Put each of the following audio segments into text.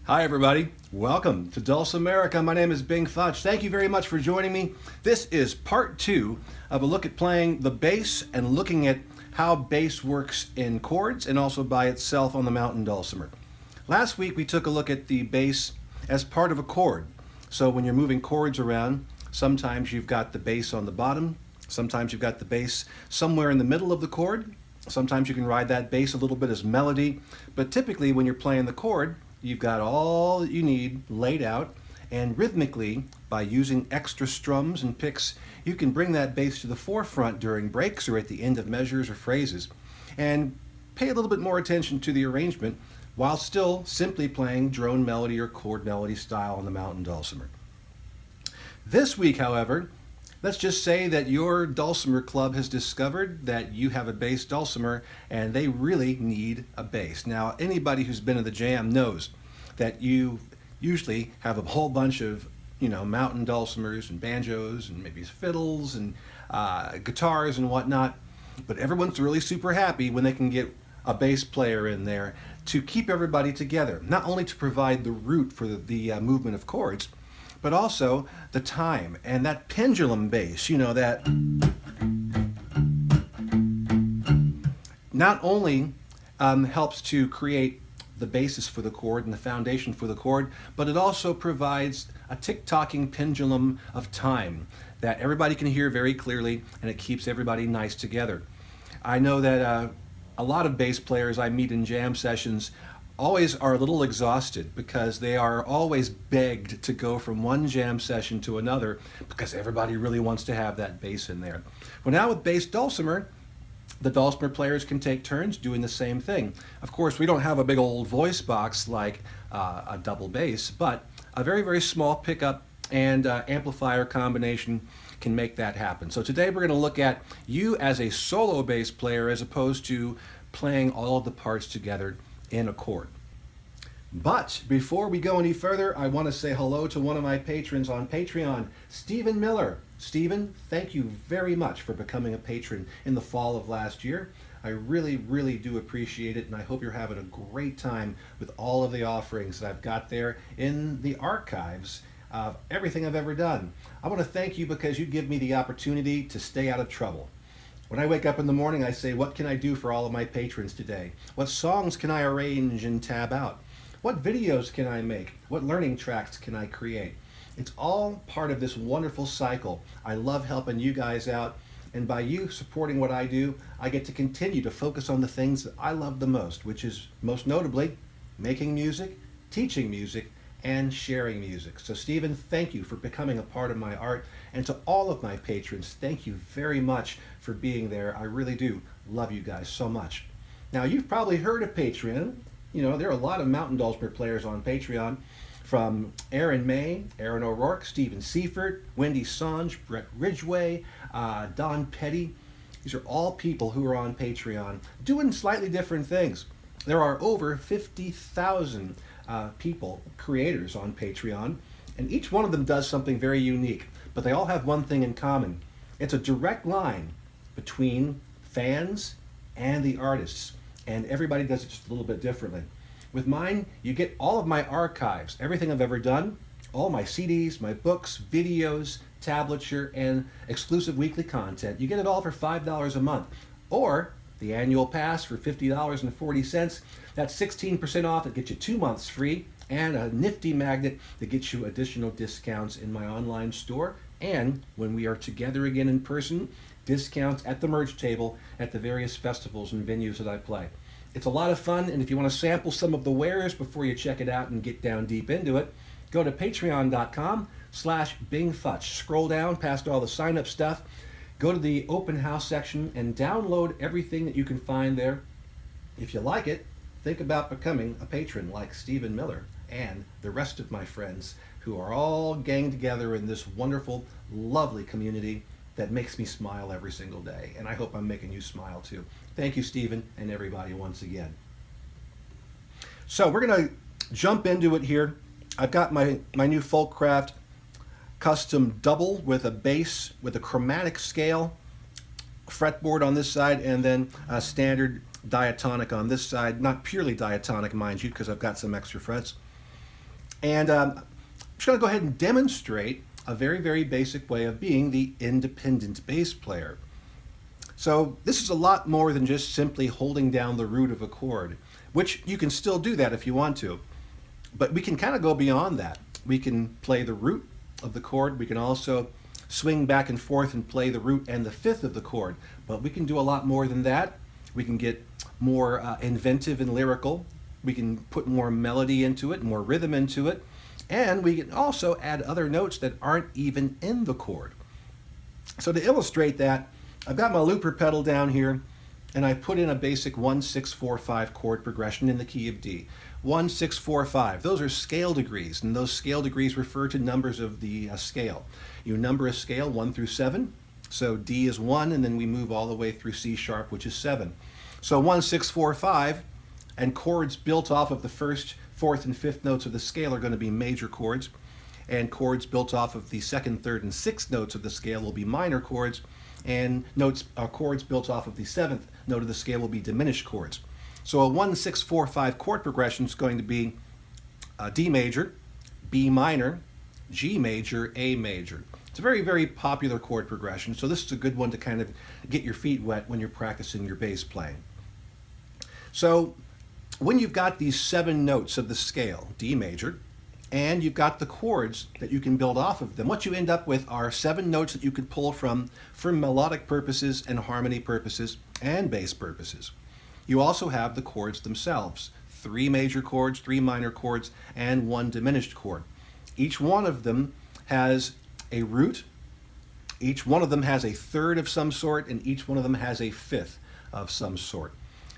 Hi everybody, welcome to Dulcimerica. My name is Futch. Thank you very much for joining me. This is part 2 of a look at playing the bass and looking at how bass works in chords and also by itself on the mountain dulcimer. Last week we took a look at the bass as part of a chord. So when you're moving chords around, sometimes you've got the bass on the bottom, sometimes you've got the bass somewhere in the middle of the chord, sometimes you can ride that bass a little bit as melody, but typically when you're playing the chord, you've got all that you need laid out, and rhythmically, by using extra strums and picks, you can bring that bass to the forefront during breaks or at the end of measures or phrases, and pay a little bit more attention to the arrangement while still simply playing drone melody or chord melody style on the mountain dulcimer. This week, however, let's just say that your dulcimer club has discovered that you have a bass dulcimer and they really need a bass. Now, anybody who's been in the jam knows that you usually have a whole bunch of, mountain dulcimers and banjos and maybe fiddles and guitars and whatnot, but everyone's really super happy when they can get a bass player in there to keep everybody together, not only to provide the root for the movement of chords, but also the time and that pendulum bass, that not only helps to create the basis for the chord and the foundation for the chord, but it also provides a tick-tocking pendulum of time that everybody can hear very clearly, and it keeps everybody nice together. I know that a lot of bass players I meet in jam sessions always are a little exhausted because they are always begged to go from one jam session to another because everybody really wants to have that bass in there. Well, now with bass dulcimer, the dulcimer players can take turns doing the same thing. Of course, we don't have a big old voice box like a double bass, but a very, very small pickup and amplifier combination can make that happen. So today we're going to look at you as a solo bass player as opposed to playing all of the parts together in a chord. But before we go any further, I want to say hello to one of my patrons on Patreon, Stephen Miller. Stephen, thank you very much for becoming a patron in the fall of last year. I really, really do appreciate it, and I hope you're having a great time with all of the offerings that I've got there in the archives of everything I've ever done. I want to thank you because you give me the opportunity to stay out of trouble. When I wake up in the morning, I say, what can I do for all of my patrons today? What songs can I arrange and tab out? What videos can I make? What learning tracks can I create? It's all part of this wonderful cycle. I love helping you guys out, and by you supporting what I do, I get to continue to focus on the things that I love the most, which is most notably making music, teaching music, and sharing music. So Stephen, thank you for becoming a part of my art, and to all of my patrons, thank you very much for being there. I really do love you guys so much. Now, you've probably heard of Patreon. There are a lot of mountain dulcimer players on Patreon, from Aaron May, Aaron O'Rourke, Stephen Seifert, Wendy Songe, Brett Ridgway, Don Petty. These are all people who are on Patreon doing slightly different things. There are over 50,000 people, creators on Patreon, and each one of them does something very unique, but they all have one thing in common. It's a direct line between fans and the artists, and everybody does it just a little bit differently. With mine, you get all of my archives, everything I've ever done, all my CDs, my books, videos, tablature, and exclusive weekly content. You get it all for $5 a month, or the annual pass for $50.40. That's 16% off. It gets you 2 months free, and a nifty magnet that gets you additional discounts in my online store. And when we are together again in person, discounts at the merch table at the various festivals and venues that I play. It's a lot of fun, and if you want to sample some of the wares before you check it out and get down deep into it, go to patreon.com/BingFutch. Scroll down past all the sign-up stuff, go to the open house section, and download everything that you can find there. If you like it, think about becoming a patron like Stephen Miller and the rest of my friends who are all ganged together in this wonderful, lovely community that makes me smile every single day. And I hope I'm making you smile too. Thank you, Stephen, and everybody once again. So we're going to jump into it here. I've got my new Folkcraft custom double with a bass with a chromatic scale fretboard on this side, and then a standard diatonic on this side. Not purely diatonic, mind you, because I've got some extra frets. And I'm just going to go ahead and demonstrate a very, very basic way of being the independent bass player. So this is a lot more than just simply holding down the root of a chord, which you can still do that if you want to. But we can kind of go beyond that. We can play the root of the chord. We can also swing back and forth and play the root and the fifth of the chord. But we can do a lot more than that. We can get more inventive and lyrical. We can put more melody into it, more rhythm into it. And we can also add other notes that aren't even in the chord. So to illustrate that, I've got my looper pedal down here, and I put in a basic 1, 6, 4, 5 chord progression in the key of D. 1, 6, 4, 5. Those are scale degrees, and those scale degrees refer to numbers of the scale. You number a scale 1 through 7, so D is 1, and then we move all the way through C sharp, which is 7. So 1, 6, 4, 5, and chords built off of the first, fourth, and fifth notes of the scale are going to be major chords, and chords built off of the second, third, and sixth notes of the scale will be minor chords, and chords built off of the seventh note of the scale will be diminished chords. So a 1, 6, 4, 5 chord progression is going to be D major, B minor, G major, A major. It's a very, very popular chord progression, so this is a good one to kind of get your feet wet when you're practicing your bass playing. So when you've got these 7 notes of the scale, D major, and you've got the chords that you can build off of them, what you end up with are 7 notes that you could pull from for melodic purposes and harmony purposes and bass purposes. You also have the chords themselves, 3 major chords, 3 minor chords, and 1 diminished chord. Each one of them has a root, each one of them has a third of some sort, and each one of them has a fifth of some sort.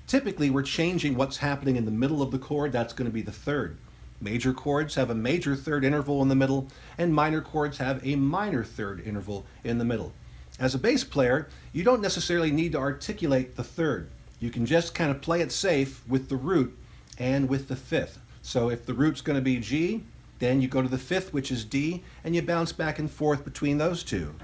Typically, we're changing what's happening in the middle of the chord. That's going to be the third. Major chords have a major third interval in the middle, and minor chords have a minor third interval in the middle. As a bass player, you don't necessarily need to articulate the third. You can just kind of play it safe with the root and with the fifth. So if the root's going to be G, then you go to the fifth, which is D, and you bounce back and forth between those two.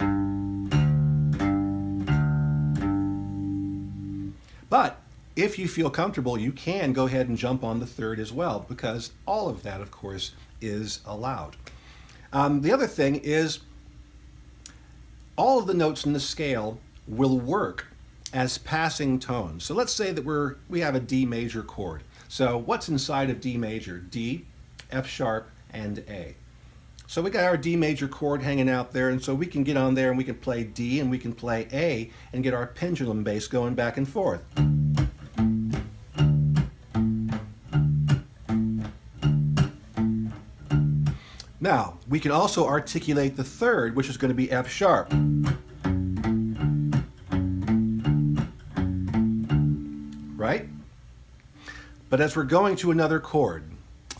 But if you feel comfortable, you can go ahead and jump on the third as well, because all of that, of course, is allowed. The other thing is all of the notes in the scale will work as passing tones. So let's say that we have a D major chord. So what's inside of D major? D, F sharp, and A. So we got our D major chord hanging out there, and so we can get on there and we can play D and we can play A and get our pendulum bass going back and forth. Now, we can also articulate the third, which is going to be F sharp. Right? But as we're going to another chord,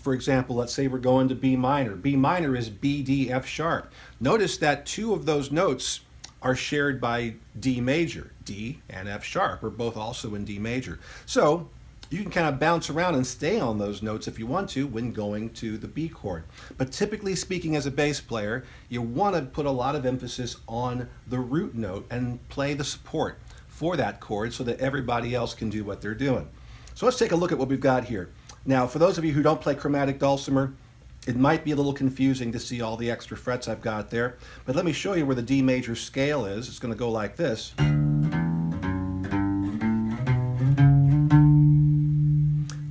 for example, let's say we're going to B minor. B minor is B, D, F sharp. Notice that 2 of those notes are shared by D major. D and F sharp are both also in D major. So you can kind of bounce around and stay on those notes if you want to when going to the B chord. But typically speaking, as a bass player, you want to put a lot of emphasis on the root note and play the support for that chord so that everybody else can do what they're doing. So let's take a look at what we've got here. Now, for those of you who don't play chromatic dulcimer, it might be a little confusing to see all the extra frets I've got there, but let me show you where the D major scale is. It's going to go like this.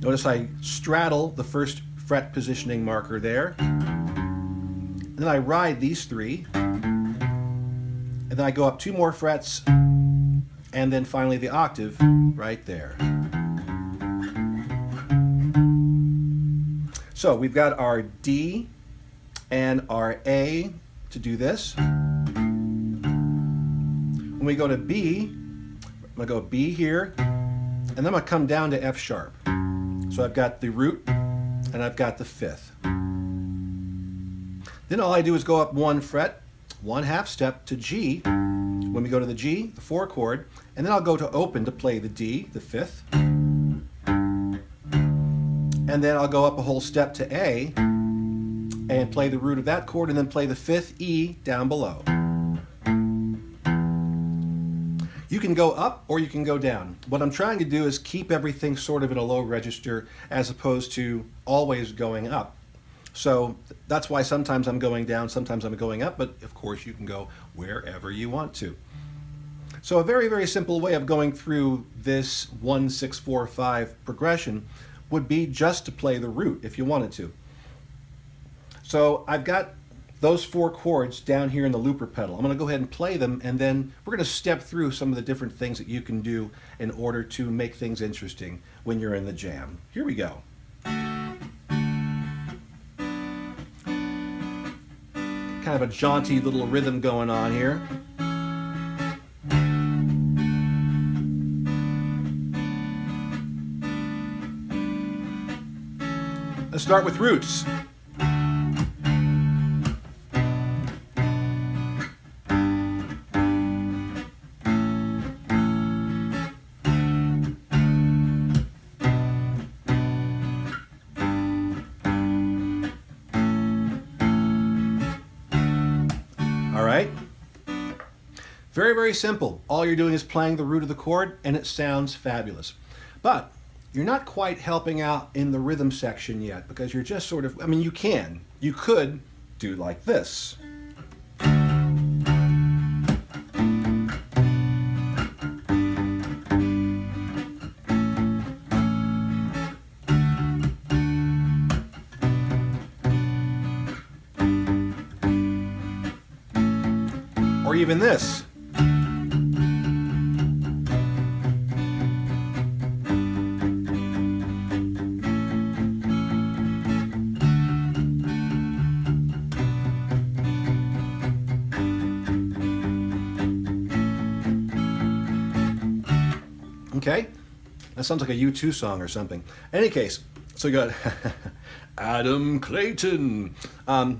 Notice I straddle the first fret positioning marker there. Then I ride these 3. And then I go up 2 more frets. And then finally the octave right there. So we've got our D and our A to do this. When we go to B, I'm going to go B here. And then I'm going to come down to F sharp. So I've got the root and I've got the fifth. Then all I do is go up 1 fret, 1 half step to G. When we go to the G, the 4 chord, and then I'll go to open to play the D, the fifth. And then I'll go up a whole step to A and play the root of that chord and then play the fifth E down below. You can go up or you can go down. What I'm trying to do is keep everything sort of in a low register as opposed to always going up. So that's why sometimes I'm going down, sometimes I'm going up, but of course you can go wherever you want to. So a very, very simple way of going through this 1, 6, 4, 5 progression would be just to play the root if you wanted to. So I've got those 4 chords down here in the looper pedal. I'm going to go ahead and play them, and then we're going to step through some of the different things that you can do in order to make things interesting when you're in the jam. Here we go. Kind of a jaunty little rhythm going on here. Let's start with roots. All right. Very, very simple. All you're doing is playing the root of the chord, and it sounds fabulous. But you're not quite helping out in the rhythm section yet, because you're just sort of, I mean, you could do like this. Or even this. Okay, that sounds like a U2 song or something. In any case, so you got Adam Clayton. But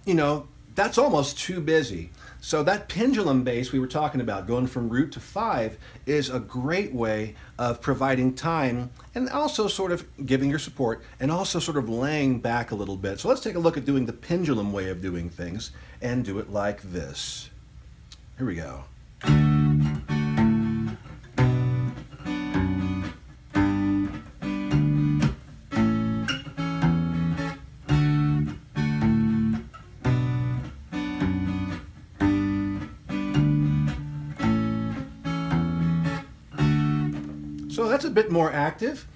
you know, that's almost too busy. So that pendulum bass we were talking about, going from root to 5, is a great way of providing time and also sort of giving your support and also sort of laying back a little bit. So let's take a look at doing the pendulum way of doing things and do it like this. Here we go. So that's a bit more active,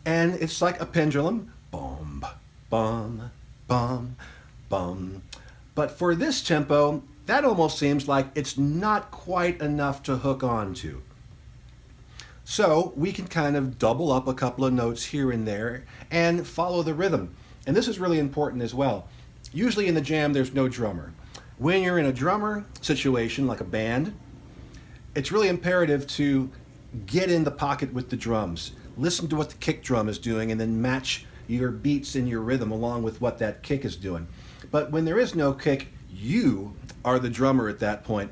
and it's like a pendulum. Boom, bum, bum, bum. But for this tempo, that almost seems like it's not quite enough to hook on to. So we can kind of double up a couple of notes here and there and follow the rhythm. And this is really important as well. Usually in the jam, there's no drummer. When you're in a drummer situation, like a band, it's really imperative to get in the pocket with the drums. Listen to what the kick drum is doing and then match your beats and your rhythm along with what that kick is doing. But when there is no kick, you are the drummer at that point.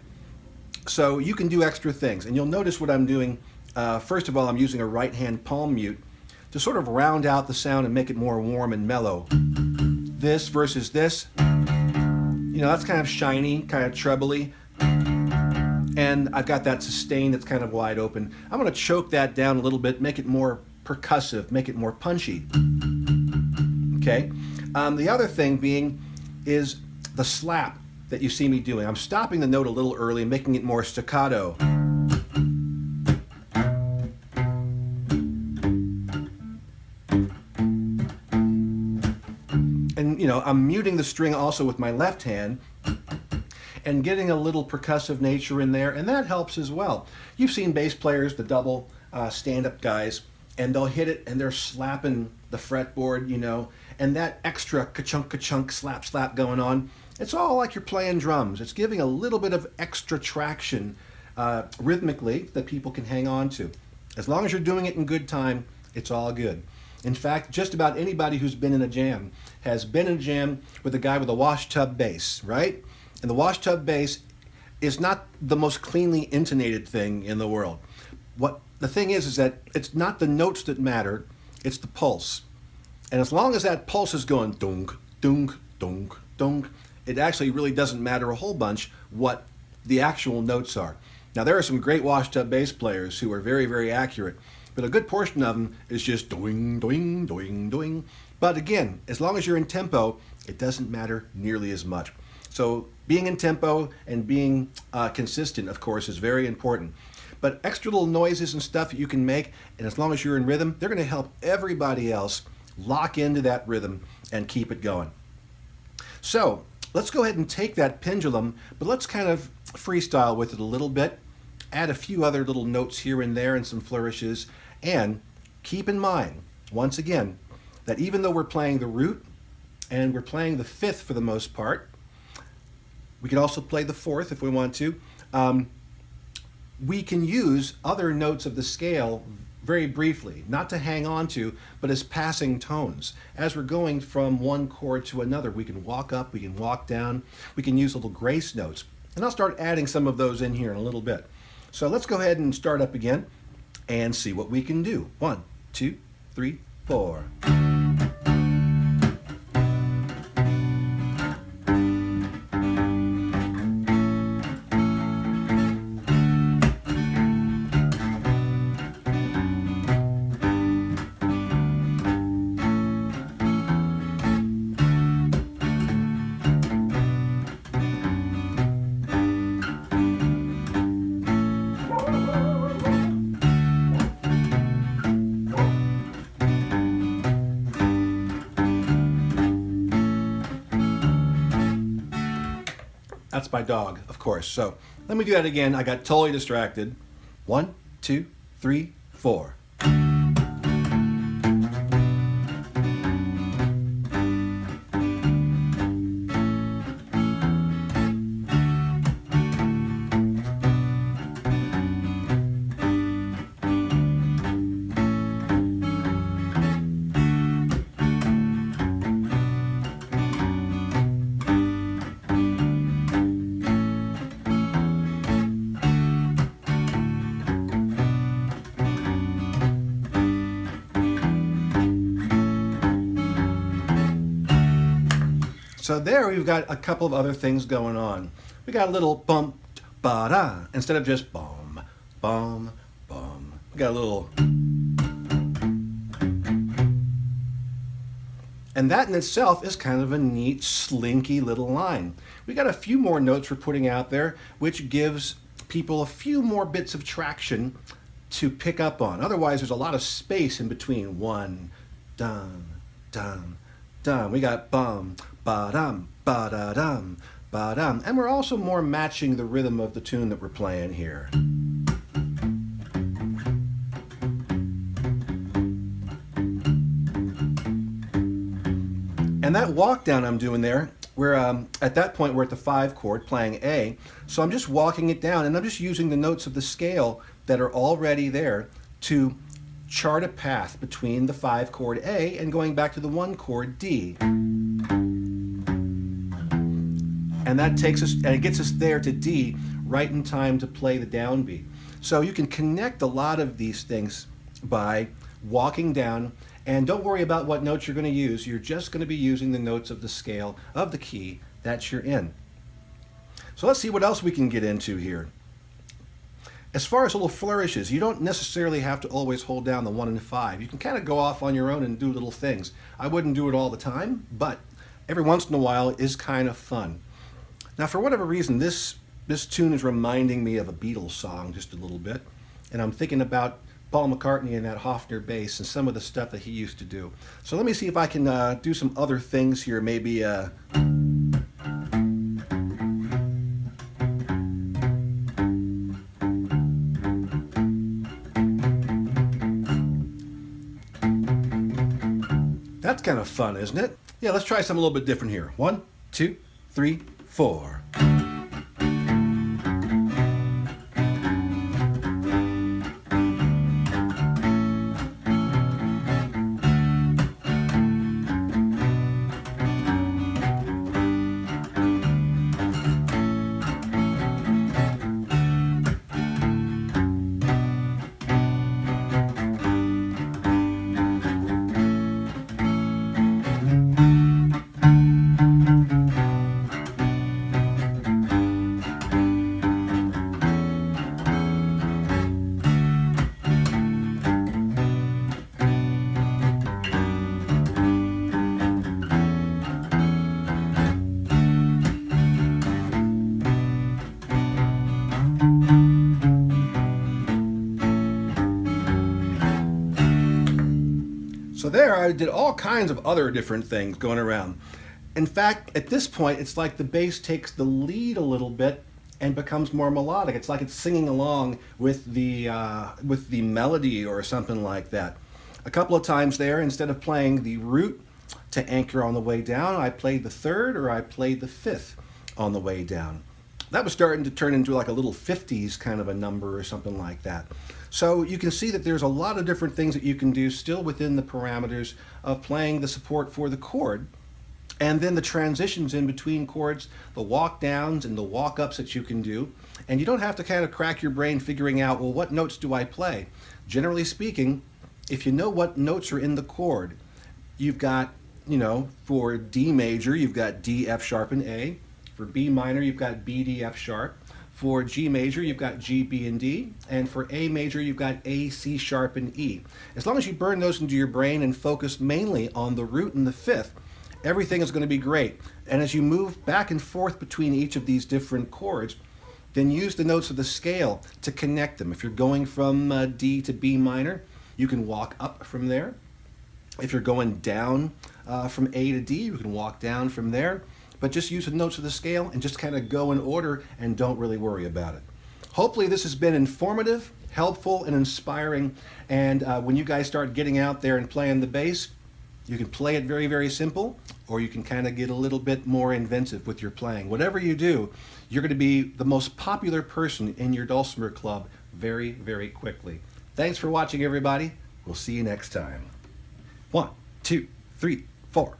So you can do extra things. And you'll notice what I'm doing. First of all, I'm using a right hand palm mute to sort of round out the sound and make it more warm and mellow. This versus this, you know, that's kind of shiny, kind of trebly. And I've got that sustain that's kind of wide open. I'm going to choke that down a little bit, make it more percussive, make it more punchy. Okay? The other thing being is the slap that you see me doing. I'm stopping the note a little early and making it more staccato. And, you know, I'm muting the string also with my left hand and getting a little percussive nature in there, and that helps as well. You've seen bass players, the double stand-up guys, and they'll hit it and they're slapping the fretboard, you know, and that extra ka-chunk, ka-chunk, slap, slap going on. It's all like you're playing drums. It's giving a little bit of extra traction rhythmically that people can hang on to. As long as you're doing it in good time, it's all good. In fact, just about anybody who's been in a jam has been in a jam with a guy with a washtub bass, right? And the washtub bass is not the most cleanly intonated thing in the world. What the thing is that it's not the notes that matter, it's the pulse. And as long as that pulse is going dunk, dunk, dunk, dunk, it actually really doesn't matter a whole bunch what the actual notes are. Now there are some great washtub bass players who are very, very accurate, but a good portion of them is just doing, doing, doing, doing. But again, as long as you're in tempo, it doesn't matter nearly as much. So being in tempo and being consistent, of course, is very important. But extra little noises and stuff that you can make, and as long as you're in rhythm, they're going to help everybody else lock into that rhythm and keep it going. So let's go ahead and take that pendulum, but let's kind of freestyle with it a little bit, add a few other little notes here and there and some flourishes, and keep in mind, once again, that even though we're playing the root and we're playing the fifth for the most part, we can also play the fourth if we want to. We can use other notes of the scale very briefly, not to hang on to, but as passing tones. As we're going from one chord to another, we can walk up, we can walk down, we can use little grace notes. And I'll start adding some of those in here in a little bit. So let's go ahead and start up again and see what we can do. 1, 2, 3, 4. That's my dog, of course. So let me do that again. I got totally distracted. 1, 2, 3, 4. So there we've got a couple of other things going on. We got a little bump, ba-da, instead of just bum, bum, bum. We got a little... And that in itself is kind of a neat, slinky little line. We got a few more notes we're putting out there, which gives people a few more bits of traction to pick up on. Otherwise, there's a lot of space in between. One, dum, dum, dum. We got bum, ba-dum, ba-da-dum, ba-dum. And we're also more matching the rhythm of the tune that we're playing here. And that walk down I'm doing there, we're at that point we're at the 5 chord playing A, so I'm just walking it down and I'm just using the notes of the scale that are already there to chart a path between the 5 chord A and going back to the 1 chord D. And that takes us, and it gets us there to D right in time to play the downbeat. So you can connect a lot of these things by walking down, and don't worry about what notes you're going to use. You're just going to be using the notes of the scale of the key that you're in. So let's see what else we can get into here. As far as little flourishes, you don't necessarily have to always hold down the 1 and 5. You can kind of go off on your own and do little things. I wouldn't do it all the time, but every once in a while is kind of fun. Now, for whatever reason, this tune is reminding me of a Beatles song just a little bit, and I'm thinking about Paul McCartney and that Hofner bass and some of the stuff that he used to do. So let me see if I can do some other things here, maybe... That's kind of fun, isn't it? Yeah, let's try something a little bit different here. 1, 2, 3, 4. So there I did all kinds of other different things going around. In fact, at this point, it's like the bass takes the lead a little bit and becomes more melodic. It's like it's singing along with the melody or something like that. A couple of times there, instead of playing the root to anchor on the way down, I played the third or I played the fifth on the way down. That was starting to turn into like a little 50s kind of a number or something like that. So you can see that there's a lot of different things that you can do still within the parameters of playing the support for the chord. And then the transitions in between chords, the walk downs and the walk ups that you can do. And you don't have to kind of crack your brain figuring out, well, what notes do I play? Generally speaking, if you know what notes are in the chord, you've got, for D major, you've got D, F sharp, and A. For B minor, you've got B, D, F sharp. For G major, you've got G, B, and D. And for A major, you've got A, C sharp, and E. As long as you burn those into your brain and focus mainly on the root and the fifth, everything is going to be great. And as you move back and forth between each of these different chords, then use the notes of the scale to connect them. If you're going from D to B minor, you can walk up from there. If you're going down from A to D, you can walk down from there. But just use the notes of the scale and just kind of go in order and don't really worry about it. Hopefully this has been informative, helpful, and inspiring. And when you guys start getting out there and playing the bass, you can play it very, very simple, or you can kind of get a little bit more inventive with your playing. Whatever you do, you're going to be the most popular person in your Dulcimer club very, very quickly. Thanks for watching, everybody. We'll see you next time. 1, 2, 3, 4.